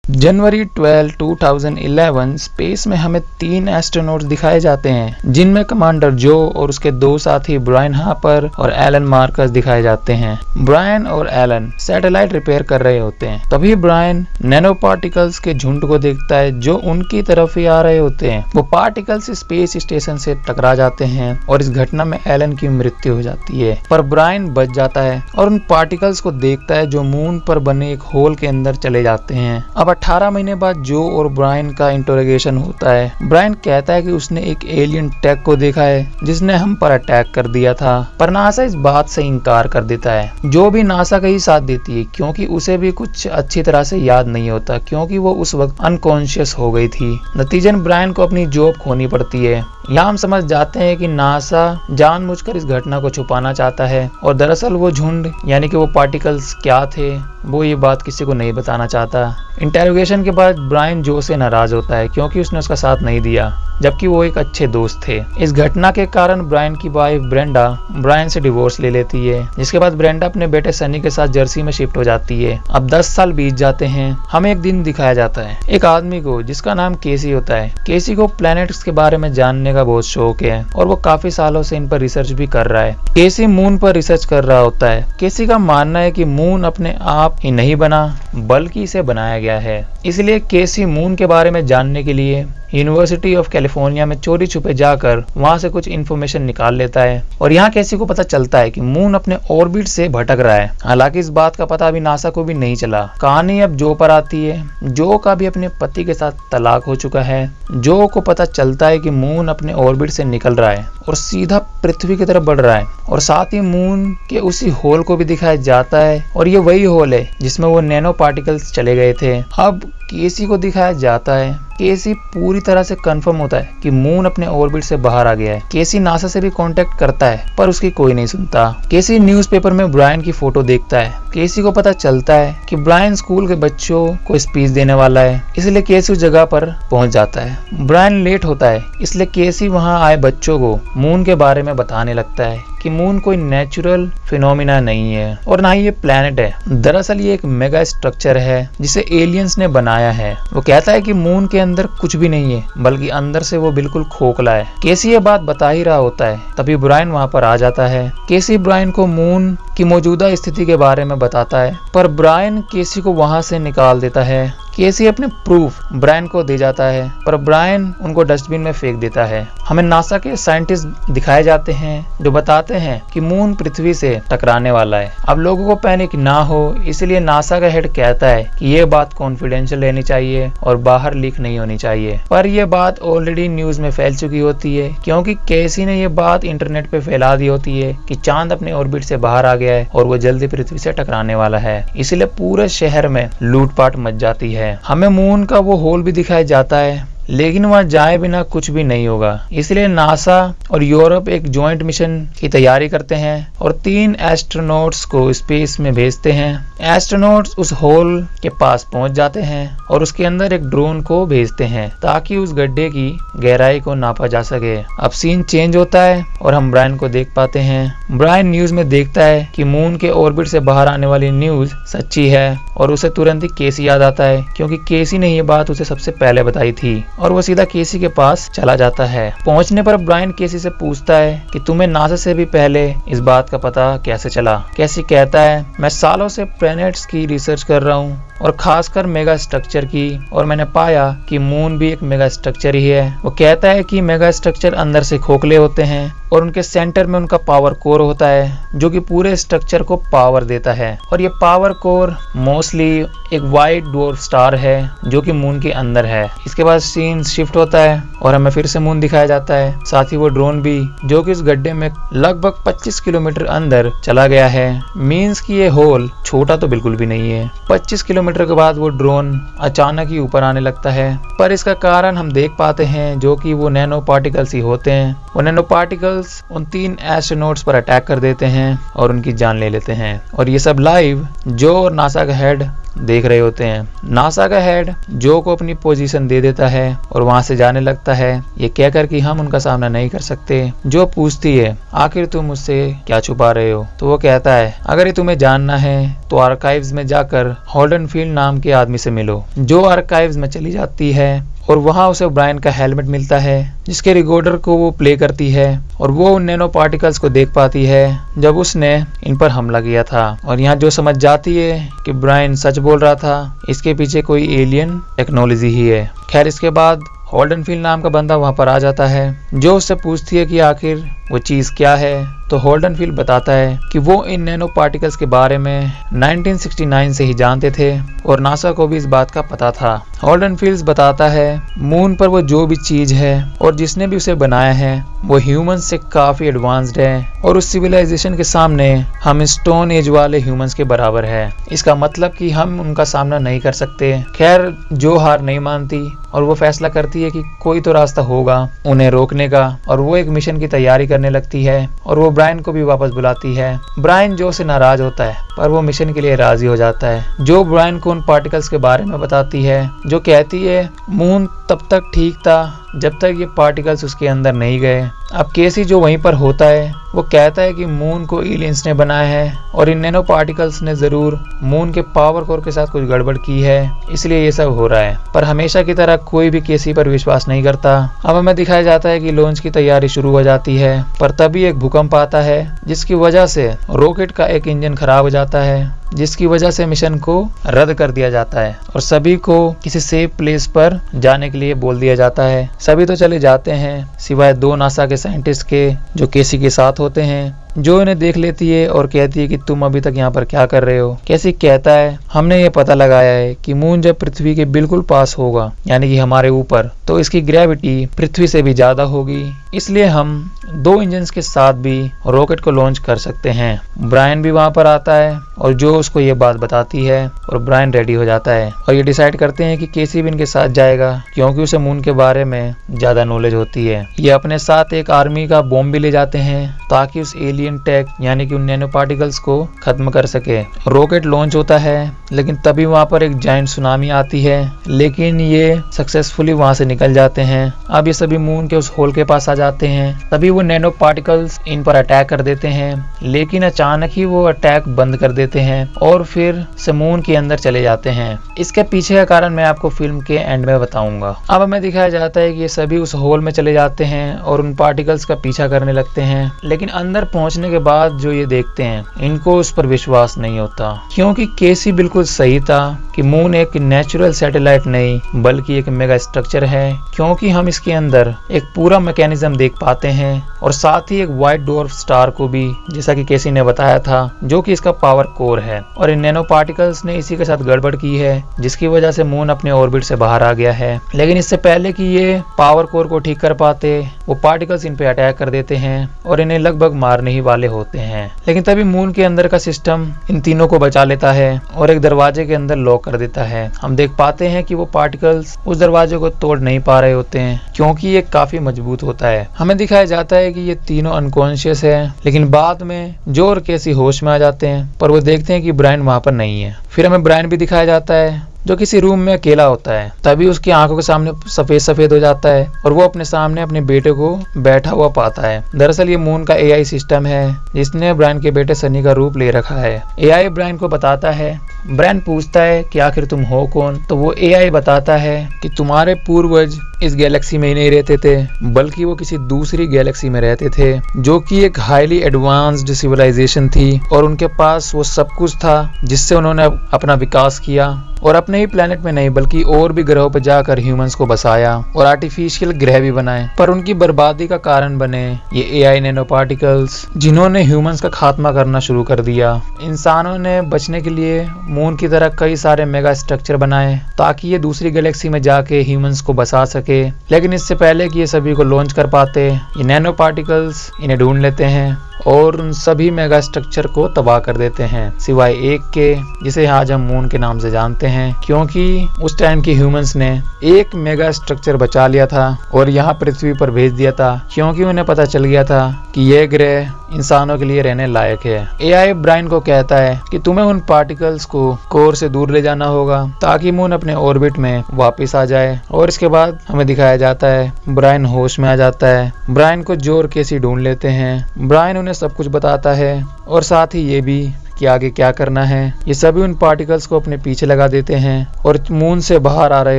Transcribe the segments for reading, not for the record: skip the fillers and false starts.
जनवरी 12, 2011 space में हमें 3 astronauts दिखाए जाते हैं, जिनमें कमांडर जो और उसके 2 साथी ब्रायन हार्पर और एलन मार्कस दिखाए जाते हैं। ब्रायन और एलन सैटेलाइट रिपेयर कर रहे होते हैं। तभी ब्रायन नैनो पार्टिकल्स के झुंड को देखता है जो उनकी तरफ ही आ रहे होते हैं। वो पार्टिकल्स स्पेस स्टेशन से टकरा जाते हैं और इस घटना में एलन की मृत्यु हो जाती है, पर ब्रायन बच जाता है और उन पार्टिकल्स को देखता है जो मून पर बने एक होल के अंदर चले जाते हैं। अब 18 महीने बाद जो और ब्रायन का इंटरोगेशन होता है। ब्रायन कहता है कि उसने एक एलियन टैग को देखा है जिसने हम पर अटैक कर दिया था, पर नासा इस बात से इनकार कर देता है। जो भी नासा का ही साथ देती है क्योंकि उसे भी कुछ अच्छी तरह से याद नहीं होता क्योंकि वो उस वक्त अनकॉन्शियस हो गई थी। नतीजन ब्रायन को अपनी जॉब खोनी पड़ती है। यहाँ हम समझ जाते हैं कि नासा जानबूझकर इस घटना को छुपाना चाहता है और दरअसल वो झुंड यानी कि वो पार्टिकल्स क्या थे वो ये बात किसी को नहीं बताना चाहता। इंटेरोगेशन के बाद ब्रायन जो से नाराज होता है क्योंकि उसने उसका साथ नहीं दिया, जबकि वो एक अच्छे दोस्त थे। इस घटना के कारण ब्रायन की वाइफ ब्रेंडा ब्रायन से डिवोर्स ले लेती है, जिसके बाद ब्रेंडा अपने बेटे सनी के साथ जर्सी में शिफ्ट हो जाती है। अब 10 साल बीत जाते हैं। हमें एक दिन दिखाया जाता है एक आदमी को जिसका नाम केसी होता है। केसी को प्लैनेट्स के बारे में जानने का बहुत शौक है और वो काफी सालों से इन पर रिसर्च भी कर रहा है। केसी मून पर रिसर्च कर रहा होता है। केसी का मानना है कि मून अपने आप ही नहीं बना बल्कि इसे बनाया गया है। इसलिए केसी मून के बारे में जानने के लिए यूनिवर्सिटी ऑफ कैलिफोर्निया में चोरी छुपे जाकर वहां से कुछ इन्फॉर्मेशन निकाल लेता है और यहाँ केसी को पता चलता है कि मून अपने ऑर्बिट से भटक रहा है। हालांकि इस बात का पता अभी नासा को भी नहीं चला। कहानी अब जो पर आती है। जो का भी अपने पति के साथ तलाक हो चुका है। जो को पता चलता है कि मून अपने ऑर्बिट से निकल रहा है और सीधा पृथ्वी की तरफ बढ़ रहा है और साथ ही मून के उसी होल को भी दिखाया जाता है और ये वही होल है जिसमें वो नैनो पार्टिकल्स चले गए थे। अब केसी को दिखाया जाता है। केसी पूरी तरह से कंफर्म होता है कि मून अपने ऑर्बिट से बाहर आ गया है। केसी नासा से भी कांटेक्ट करता है पर उसकी कोई नहीं सुनता। केसी न्यूज़पेपर में ब्रायन की फोटो देखता है। केसी को पता चलता है कि ब्रायन स्कूल के बच्चों को स्पीच देने वाला है, इसलिए केसी उस जगह पर पहुंच जाता है। ब्रायन लेट होता है, इसलिए केसी वहां आए बच्चों को मून के बारे में बताने लगता है कि मून कोई नेचुरल फिनोमिना नहीं है और ना ही ये प्लैनेट है। दरअसल ये एक मेगा स्ट्रक्चर है जिसे एलियंस ने बनाया है। वो कहता है कि मून के अंदर कुछ भी नहीं है बल्कि अंदर से वो बिल्कुल खोखला है। केसी ये बात बता ही रहा होता है तभी ब्रायन वहां पर आ जाता है। केसी ब्रायन को मून की मौजूदा स्थिति के बारे में बताता है पर ब्रायन केसी को वहां से निकाल देता है। केसी अपने प्रूफ ब्रायन को दे जाता है पर ब्रायन उनको डस्टबिन में फेंक देता है। हमें नासा के साइंटिस्ट दिखाए जाते हैं जो बताते हैं कि मून पृथ्वी से टकराने वाला है। अब लोगों को पैनिक ना हो इसलिए नासा का हेड कहता है कि ये बात कॉन्फिडेंशियल रहनी चाहिए और बाहर लीक नहीं होनी चाहिए, पर यह बात ऑलरेडी न्यूज में फैल चुकी होती है क्योंकि केसी ने यह बात इंटरनेट पे फैला दी होती है कि चांद अपने ऑर्बिट से बाहर आ गया है और वो जल्दी पृथ्वी से टकराने वाला है। इसलिए पूरे शहर में लूटपाट मच जाती है। हमें मून का वो होल भी दिखाया जाता है लेकिन वहां जाए बिना कुछ भी नहीं होगा, इसलिए नासा और यूरोप एक जॉइंट मिशन की तैयारी करते हैं और 3 एस्ट्रोनॉट्स को स्पेस में भेजते हैं। एस्ट्रोनॉट्स उस होल के पास पहुंच जाते हैं और उसके अंदर एक ड्रोन को भेजते हैं ताकि उस गड्ढे की गहराई को नापा जा सके। अब सीन चेंज होता है और हम ब्रायन को देख पाते हैं। ब्रायन न्यूज में देखता है कि मून के ऑर्बिट से बाहर आने वाली न्यूज सच्ची है और उसे तुरंत ही केसी याद आता है क्योंकि केसी ने ये बात उसे सबसे पहले बताई थी और वो सीधा केसी के पास चला जाता है। पहुंचने पर ब्रायन केसी से पूछता है कि तुम्हें नासा से भी पहले इस बात का पता कैसे चला। केसी कहता है मैं सालों से प्लैनेट्स की रिसर्च कर रहा हूँ और खासकर मेगा स्ट्रक्चर की, और मैंने पाया कि मून भी एक मेगा स्ट्रक्चर ही है। वो कहता है कि मेगा स्ट्रक्चर अंदर से खोखले होते हैं और उनके सेंटर में उनका पावर कोर होता है जो कि पूरे स्ट्रक्चर को पावर देता है और ये पावर कोर मोस्टली एक वाइट डॉर्फ स्टार है जो कि मून के अंदर है। इसके बाद सीन शिफ्ट होता है और हमें फिर से मून दिखाया जाता है, साथ ही वो ड्रोन भी जो कि इस गड्ढे में लगभग 25 किलोमीटर अंदर चला गया है। मीन्स कि ये होल छोटा तो बिल्कुल भी नहीं है। 25 किलोमीटर के बाद वो ड्रोन अचानक ही ऊपर आने लगता है, पर इसका कारण हम देख पाते हैं जो कि वो नैनो पार्टिकल्स ही होते हैं। वो नैनो पार्टिकल्स उन 3 एस्ट्रोनॉट्स पर अटैक कर देते हैं और उनकी जान ले लेते हैं और ये सब लाइव जो नासा का हेड देख रहे होते हैं। नासा का हेड जो को अपनी पोजीशन दे देता है और वहाँ से जाने लगता है, ये कहकर कि हम उनका सामना नहीं कर सकते। जो पूछती है आखिर तुम मुझसे क्या छुपा रहे हो, तो वो कहता है अगर ये तुम्हें जानना है तो आर्काइव्स में जाकर हॉल्डन फील्ड नाम के आदमी से मिलो। जो आर्काइव्स में चली जाती है और वहाँ उसे ब्रायन का हेलमेट मिलता है जिसके रिकॉर्डर को वो प्ले करती है और वो उन नैनो पार्टिकल्स को देख पाती है जब उसने इन पर हमला किया था। और यहाँ जो समझ जाती है कि ब्रायन सच बोल रहा था, इसके पीछे कोई एलियन टेक्नोलॉजी ही है। खैर इसके बाद हॉल्डनफील्ड नाम का बंदा वहाँ पर आ जाता है जो उससे पूछती है कि आखिर वो चीज़ क्या है। तो हॉल्डनफील्ड बताता है कि वो इन नैनो पार्टिकल्स के बारे में 1969 से ही जानते थे और नासा को भी इस बात का पता था। हॉल्डनफील्ड बताता है मून पर वो जो भी चीज़ है और जिसने भी उसे बनाया है वो ह्यूमंस से काफ़ी एडवांस्ड है और उस सिविलाइजेशन के सामने हम स्टोन एज वाले ह्यूमंस के बराबर है। इसका मतलब कि हम उनका सामना नहीं कर सकते। खैर जो हार नहीं मानती और वो फैसला करती है कि कोई तो रास्ता होगा उन्हें रोकने का और वो एक मिशन की तैयारी करने लगती है और वो ब्रायन को भी वापस बुलाती है। ब्रायन जो से नाराज होता है पर वो मिशन के लिए राजी हो जाता है। जो ब्रायन को उन पार्टिकल्स के बारे में बताती है, जो कहती है मून तब तक ठीक था जब तक ये पार्टिकल्स उसके अंदर नहीं गए। अब केसी जो वहीं पर होता है वो कहता है कि मून को एलियंस ने बनाया है और इन नैनो पार्टिकल्स ने जरूर मून के पावर कोर के साथ कुछ गड़बड़ की है, इसलिए ये सब हो रहा है। पर हमेशा की तरह कोई भी केसी पर विश्वास नहीं करता। अब हमें दिखाया जाता है कि लॉन्च की तैयारी शुरू हो जाती है पर तभी एक भूकंप आता है जिसकी वजह से रॉकेट का एक इंजन खराब हो जाता है, जिसकी वजह से मिशन को रद्द कर दिया जाता है और सभी को किसी सेफ प्लेस पर जाने के लिए बोल दिया जाता है। सभी तो चले जाते हैं सिवाय 2 नासा के साइंटिस्ट के जो केसी के साथ होते हैं, जो इन्हें देख लेती है और कहती है कि तुम अभी तक यहाँ पर क्या कर रहे हो। केसी कहता है हमने ये पता लगाया है कि मून जब पृथ्वी के बिल्कुल पास होगा यानी कि हमारे ऊपर, तो इसकी ग्रेविटी पृथ्वी से भी ज्यादा होगी, इसलिए हम 2 इंजन के साथ भी रॉकेट को लॉन्च कर सकते हैं। ब्रायन भी वहां पर आता है और जो उसको ये बात बताती है और ब्रायन रेडी हो जाता है और ये डिसाइड करते हैं कि केसी भी इनके साथ जाएगा क्योंकि उसे मून के बारे में ज्यादा नॉलेज होती है। ये अपने साथ एक आर्मी का बॉम्ब भी ले जाते हैं ताकि उस एलियन टेक यानी कि उन नैनो पार्टिकल्स को खत्म कर सके। रॉकेट लॉन्च होता है लेकिन तभी वहां पर एक जायंट सुनामी आती है, लेकिन ये सक्सेसफुली वहां से निकल जाते हैं। अब ये सभी मून के उस होल के पास आ जाते हैं, तभी वो नैनो पार्टिकल्स इन पर अटैक कर देते हैं, लेकिन अचानक ही वो अटैक बंद कर देते हैं और फिर से मून के अंदर चले जाते हैं। इसके पीछे का कारण मैं आपको फिल्म के एंड में बताऊंगा। अब हमें दिखाया जाता है कि ये सभी उस होल में चले जाते हैं और उन पार्टिकल्स का पीछा करने लगते हैं, लेकिन अंदर पहुंचने के बाद जो ये देखते हैं इनको उस पर विश्वास नहीं होता क्योंकि केसी बिल्कुल सही था कि मून एक नेचुरल सैटेलाइट नहीं बल्कि एक मेगा स्ट्रक्चर है, क्योंकि हम इसके अंदर एक पूरा मैकेनिज्म देख पाते हैं और साथ ही एक व्हाइट डॉर्फ स्टार को भी, जैसा कि केसी ने बताया था, जो कि इसका पावर कोर है। और इन नैनो पार्टिकल्स ने इसी के साथ गड़बड़ की है जिसकी वजह से मून अपने ऑर्बिट से बाहर आ गया है। लेकिन इससे पहले कि ये पावर कोर को ठीक कर पाते वो पार्टिकल्स इन पे अटैक कर देते हैं और इन्हें लगभग मारने ही वाले होते हैं। लेकिन तभी मून के अंदर का सिस्टम इन तीनों को बचा लेता है और एक दरवाजे के अंदर लॉक कर देता है। हम देख पाते हैं कि वो पार्टिकल्स उस दरवाजे को तोड़ नहीं पा रहे होते हैं क्योंकि ये काफी मजबूत होता है। हमें दिखाया जाता है कि ये तीनों अनकॉन्शियस है, लेकिन बाद में जो और केसी होश में आ जाते हैं पर वो देखते हैं कि ब्रायन वहां पर नहीं है। फिर हमें ब्रायन भी दिखाया जाता है जो किसी रूम में अकेला होता है, तभी उसकी आंखों के सामने सफेद सफेद हो जाता है और वो अपने सामने अपने बेटे को बैठा हुआ पाता है। दरअसल ये मून का एआई सिस्टम है जिसने ब्रायन के बेटे सनी का रूप ले रखा है। एआई ब्रायन को बताता है, ब्रायन पूछता है कि आखिर तुम हो कौन, तो वो एआई बताता है कि तुम्हारे पूर्वज इस गैलेक्सी में ही नहीं रहते थे बल्कि वो किसी दूसरी गैलेक्सी में रहते थे जो कि एक हाईली एडवांस्ड सिविलाइजेशन थी और उनके पास वो सब कुछ था जिससे उन्होंने अपना विकास किया और अपने ही प्लेनेट में नहीं बल्कि और भी ग्रहों पर जाकर ह्यूमंस को बसाया और आर्टिफिशियल ग्रह भी बनाए। पर उनकी बर्बादी का कारण बने ये एआई नैनो पार्टिकल्स जिन्होंने ह्यूमंस का खात्मा करना शुरू कर दिया। इंसानों ने बचने के लिए मून की तरह कई सारे मेगा स्ट्रक्चर बनाए ताकि ये दूसरी गैलेक्सी में जाके ह्यूमंस को बसा सके, लेकिन इससे पहले कि ये सभी को लॉन्च कर पाते ये नैनो पार्टिकल्स इन्हें ढूंढ लेते हैं और उन सभी मेगा स्ट्रक्चर को तबाह कर देते हैं सिवाय एक के, जिसे आज हम मून के नाम से जानते हैं, क्योंकि उस टाइम के ह्यूमंस ने एक मेगा स्ट्रक्चर बचा लिया था और यहाँ पृथ्वी पर भेज दिया था, क्योंकि उन्हें पता चल गया था कि यह ग्रह इंसानों के लिए रहने लायक है। एआई ब्रायन को कहता है कि तुम्हें उन पार्टिकल्स को कोर से दूर ले जाना होगा ताकि मून अपने ऑर्बिट में वापस आ जाए। और इसके बाद हमें दिखाया जाता है ब्रायन होश में आ जाता है। ब्रायन को जो और केसी ढूंढ लेते हैं। ब्रायन उन्हें सब कुछ बताता है और साथ ही ये भी कि आगे क्या करना है। ये सभी उन पार्टिकल्स को अपने पीछे लगा देते हैं और मून से बाहर आ रहे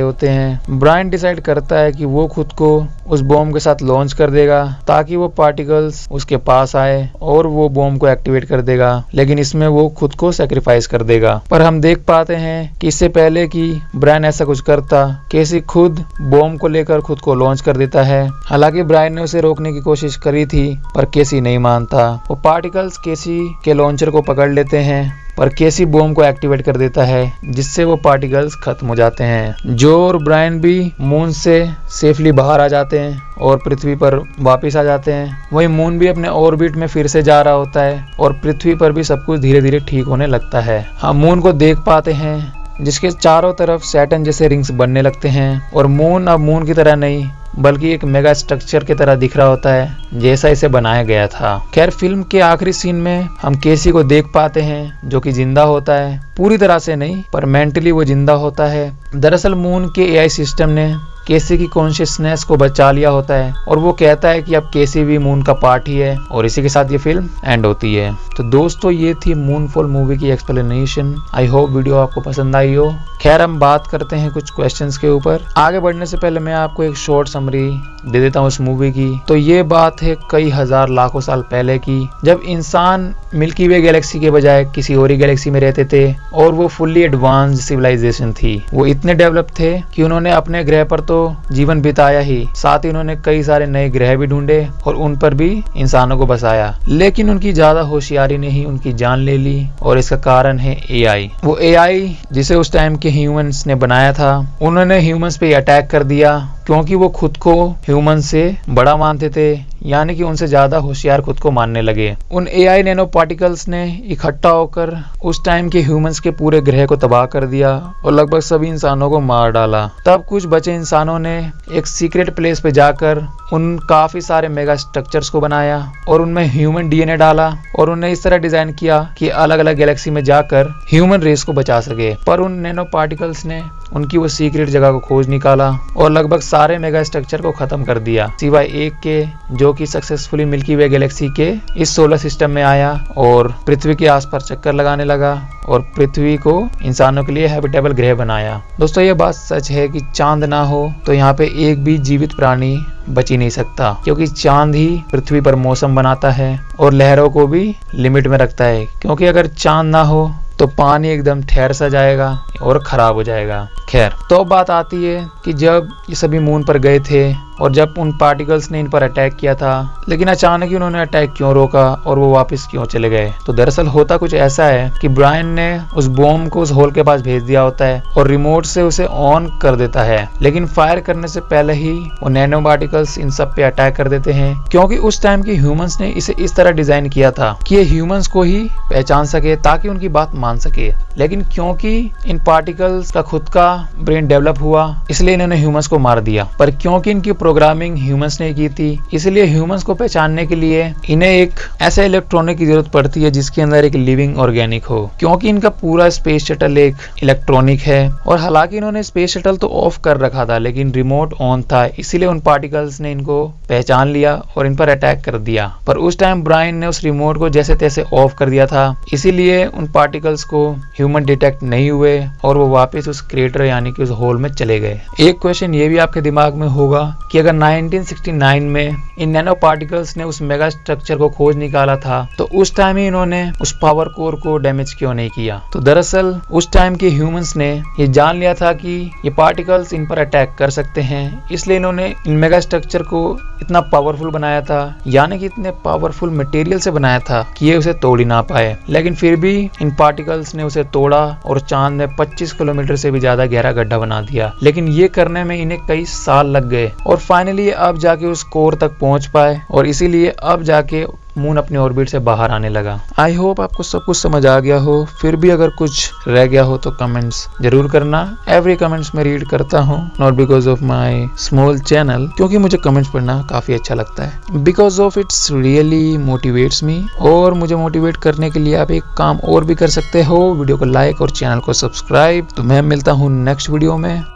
होते हैं। ब्रायन डिसाइड करता है कि वो खुद को उस बॉम्ब के साथ लॉन्च कर देगा ताकि वो पार्टिकल्स उसके पास आए और वो बॉम्ब को एक्टिवेट कर देगा, लेकिन इसमें वो खुद को सैक्रिफाइस कर देगा। पर हम देख पाते हैं कि इससे पहले कि ब्रायन ऐसा कुछ करता, केसी खुद बॉम्ब को लेकर खुद को लॉन्च कर देता है। हालांकि ब्रायन ने उसे रोकने की कोशिश करी थी पर केसी नहीं मानता। वो पार्टिकल्स केसी के लॉन्चर को पकड़ लेते हैं पर केसी बॉम्ब को एक्टिवेट कर देता है, जिससे वो पार्टिकल्स खत्म हो जाते हैं। जो और ब्रायन भी मून से सेफली बाहर आ जाते हैं और पृथ्वी पर वापस आ जाते हैं। वही मून भी अपने ऑर्बिट में फिर से जा रहा होता है और पृथ्वी पर भी सब कुछ धीरे धीरे ठीक होने लगता है। हम मून को देख पाते हैं जिसके चारों तरफ सैटर्न जैसे रिंग्स बनने लगते हैं और मून अब मून की तरह नहीं बल्कि एक मेगा स्ट्रक्चर की तरह दिख रहा होता है जैसा इसे बनाया गया था। खैर, फिल्म के आखिरी सीन में हम केसी को देख पाते हैं जो कि जिंदा होता है, पूरी तरह से नहीं पर मेंटली वो जिंदा होता है। दरअसल मून के एआई सिस्टम ने केसी की कॉन्शियसनेस को बचा लिया होता है और वो कहता है कि अब केसी भी मून का पार्ट ही है और इसी के साथ ये फिल्म एंड होती है। तो दोस्तों, ये थी मूनफॉल मूवी की एक्सप्लेनेशन। आई होप वीडियो आपको पसंद आई हो। खैर, हम बात करते हैं कुछ क्वेश्चंस के ऊपर। आगे बढ़ने से पहले मैं आपको एक शॉर्ट समरी दे देता हूँ उस मूवी की। तो ये बात है कई हजार लाखों साल पहले की, जब इंसान मिल्की वे गैलेक्सी के बजाय किसी और ही गैलेक्सी में रहते थे और वो फुल्ली एडवांस्ड सिविलाइजेशन थी। वो इतने डेवलप थे कि उन्होंने अपने ग्रह पर तो जीवन बिताया ही, साथ ही उन्होंने कई सारे नए ग्रह भी ढूंढे और उन पर भी इंसानों को बसाया। लेकिन उनकी ज्यादा होशियारी ने ही उनकी जान ले ली और इसका कारण है एआई। वो एआई जिसे उस टाइम के ह्यूमंस ने बनाया था, उन्होंने ह्यूमंस पे अटैक कर दिया क्योंकि वो खुद को ह्यूमन से बड़ा मानते थे, यानी कि उनसे ज्यादा होशियार खुद को मानने लगे। उन एआई नैनो पार्टिकल्स ने इकट्ठा होकर उस टाइम के ह्यूमंस के पूरे ग्रह को तबाह कर दिया और लगभग सभी इंसानों को मार डाला। तब कुछ बचे इंसानों ने एक सीक्रेट प्लेस पे जाकर उन काफी सारे मेगा स्ट्रक्चर्स को बनाया और उनमें ह्यूमन डीएनए डाला और उन्हें इस तरह डिजाइन किया कि अलग अलग गैलेक्सी में जाकर ह्यूमन रेस को बचा सके। पर उन नैनो पार्टिकल्स ने उनकी वो सीक्रेट जगह को खोज निकाला और लगभग सारे मेगा स्ट्रक्चर को खत्म कर दिया सिवाय एक के, जो कि सक्सेसफुली मिल्की वे गैलेक्सी के इस सोलर सिस्टम में आया और पृथ्वी के आसपास चक्कर लगाने लगा और पृथ्वी को इंसानों के लिए हैबिटेबल ग्रह बनाया। दोस्तों, ये बात सच है कि चांद ना हो तो यहाँ पे एक भी जीवित प्राणी बच ही नहीं सकता, क्योंकि चांद ही पृथ्वी पर मौसम बनाता है और लहरों को भी लिमिट में रखता है, क्योंकि अगर चांद ना हो तो पानी एकदम ठहर सा जाएगा और खराब हो जाएगा। खैर, तो बात आती है कि जब ये सभी मून पर गए थे और जब उन पार्टिकल्स ने इन पर अटैक किया था, लेकिन अचानक ही उन्होंने अटैक क्यों रोका और वो वापस क्यों चले गए। तो दरअसल होता कुछ ऐसा है कि ब्रायन ने उस बॉम्ब को उस होल के पास भेज दिया होता है और रिमोट से उसे ऑन कर देता है, लेकिन फायर करने से पहले ही वो नैनो पार्टिकल्स इन सब पे अटैक कर देते हैं, क्योंकि उस टाइम के ह्यूमंस ने इसे इस तरह डिजाइन किया था कि ये ह्यूमंस को ही पहचान सके ताकि उनकी बात मान सके। लेकिन क्योंकि इन पार्टिकल्स का खुद का ब्रेन डेवलप हुआ, इसलिए इन्होंने ह्यूमंस को मार दिया। पर क्योंकि इनकी प्रोग्रामिंग ह्यूमंस ने की थी, इसलिए ह्यूमंस को पहचानने के लिए इन्हें एक ऐसे इलेक्ट्रॉनिक की जरूरत पड़ती है जिसके अंदर एक लिविंग ऑर्गेनिक हो, क्योंकि इनका पूरा स्पेस शटल एक इलेक्ट्रॉनिक है। और हालांकि इन्होंने स्पेस शटल तो ऑफ कर रखा था, लेकिन रिमोट ऑन था, इसीलिए उन पार्टिकल्स ने इनको पहचान लिया और इन पर अटैक कर दिया। पर उस टाइम ब्रायन ने उस रिमोट को जैसे तैसे ऑफ कर दिया था, इसीलिए उन पार्टिकल्स को ह्यूमन डिटेक्ट नहीं हुए और वो वापस उस क्रेटर यानी कि उस होल में चले गए। एक क्वेश्चन ये भी आपके दिमाग में होगा कि अगर 1969 में इन नैनो पार्टिकल्स ने उस मेगा स्ट्रक्चर को खोज निकाला था, तो उस टाइम ही इन्होंने उस पावर कोर को डैमेज क्यों नहीं किया। तो दरअसल उस टाइम के ह्यूमंस ने ये जान लिया था कि ये पार्टिकल्स इन पर अटैक कर सकते हैं, इसलिए इन्होंने इन मेगा स्ट्रक्चर को इतना पावरफुल बनाया था, यानी कि इतने पावरफुल मटेरियल से बनाया था कि ये उसे तोड़ ही ना पाए। लेकिन फिर भी इन पार्टिकल्स ने उसे तोड़ा और चांद में 25 किलोमीटर से भी ज्यादा गहरा गड्ढा बना दिया। लेकिन ये करने में इन्हें कई साल लग गए और फाइनली अब जाके उस कोर तक पहुंच पाए और इसीलिए अब जाके मून अपने ऑर्बिट से बाहर आने लगा। आई होप आपको सब कुछ समझ आ गया हो। फिर भी अगर कुछ रह गया हो तो कमेंट्स जरूर करना। एवरी कमेंट्स मैं रीड करता हूँ, not because of my small channel, क्योंकि मुझे कमेंट्स पढ़ना काफी अच्छा लगता है। Because of its really motivates me. और मुझे मोटिवेट करने के लिए आप एक काम और भी कर सकते हो, वीडियो को लाइक और चैनल को सब्सक्राइब। तो मैं मिलता हूँ नेक्स्ट वीडियो में।